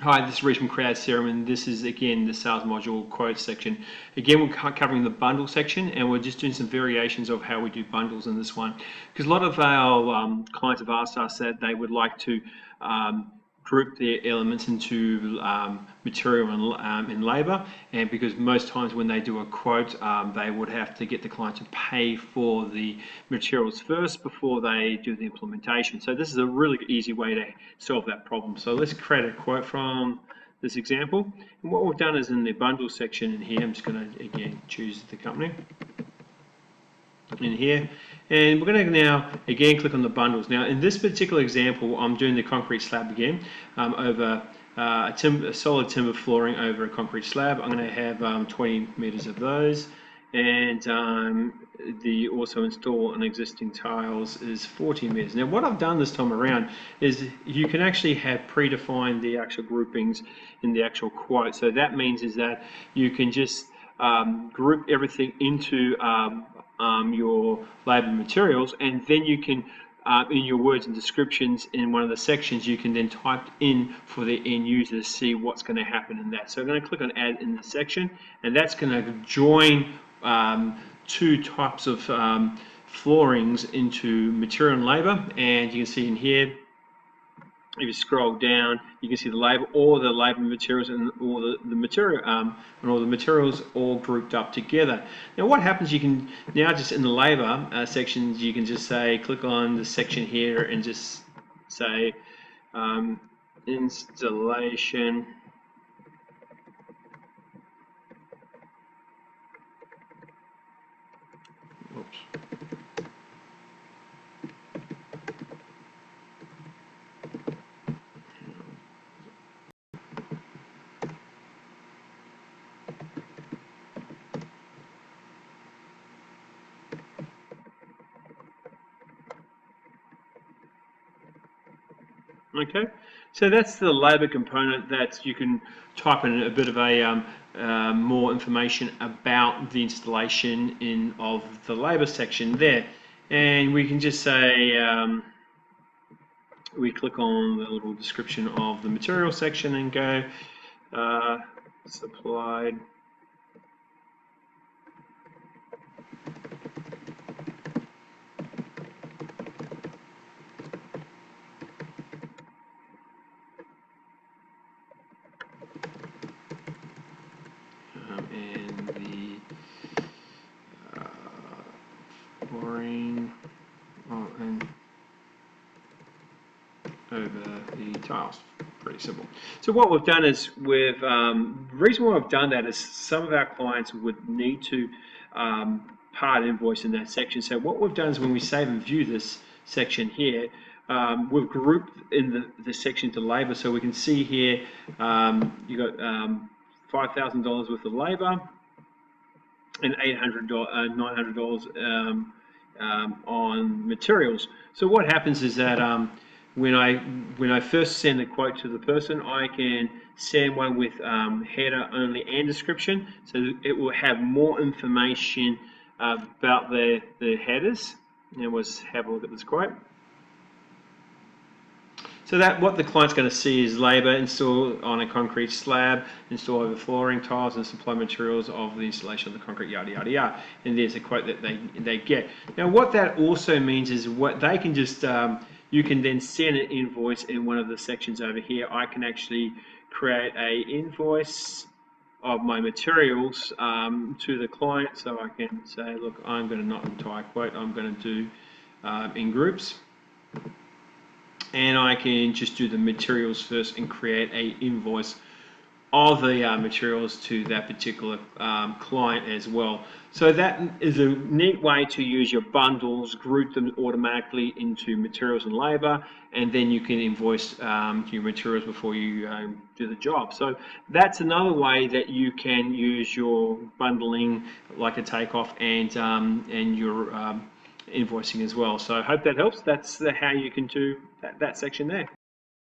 Hi, this is Reece from Crowd Serum, and this is again the sales module quotes section. Again, we're covering the bundle section, and we're just doing some variations of how we do bundles in this one. Because a lot of our clients have asked us that they would like to group their elements into material and labour, and because most times when they do a quote, they would have to get the client to pay for the materials first before they do the implementation. So this is a really easy way to solve that problem. So let's create a quote from this example, and what we've done is in the bundle section in here, I'm just going to again choose the company in here, and we're going to now again click on the bundles. Now in this particular example, I'm doing the concrete slab again over a solid timber flooring over a concrete slab. I'm going to have 20 meters of those, and the also install an existing tiles is 40 meters. Now what I've done this time around is you can actually have predefined the actual groupings in the actual quote. So that means is that you can just group everything into your labor materials, and then you can in your words and descriptions in one of the sections, you can then type in for the end user to see what's going to happen in that. So I'm going to click on add in the section, and that's going to join two types of floorings into material and labor. And you can see in here, if you scroll down, you can see the labor, all the labor materials, and all the material and all the materials all grouped up together. Now, what happens? You can now just in the labor sections, you can just say click on the section here and just say installation. Oops. Okay, so that's the labor component that you can type in a bit of a more information about the installation of the labor section there, and we can just say we click on the little description of the material section and go supplied. And the flooring and over the tiles. Pretty simple. So what we've done is the reason why I've done that is some of our clients would need to part invoice in that section. So what we've done is when we save and view this section here, we've grouped in the section to labor, so we can see here you got $5,000 worth of labor and $900 on materials. So what happens is that when I first send the quote to the person, I can send one with header only and description, so it will have more information about the headers. And let's have a look at this quote. So that what the client's going to see is labor installed on a concrete slab, install over flooring, tiles, and supply materials of the installation of the concrete, yada yada yada. And there's a quote that they get. Now, what that also means is what they can just you can then send an invoice in one of the sections over here. I can actually create a invoice of my materials to the client, so I can say, look, I'm going to not entire quote. I'm going to do in groups. And I can just do the materials first and create a invoice of the materials to that particular client as well. So that is a neat way to use your bundles, group them automatically into materials and labor, and then you can invoice your materials before you do the job. So that's another way that you can use your bundling, like a takeoff, and your invoicing as well. So I hope that helps. That's how you can do that section there.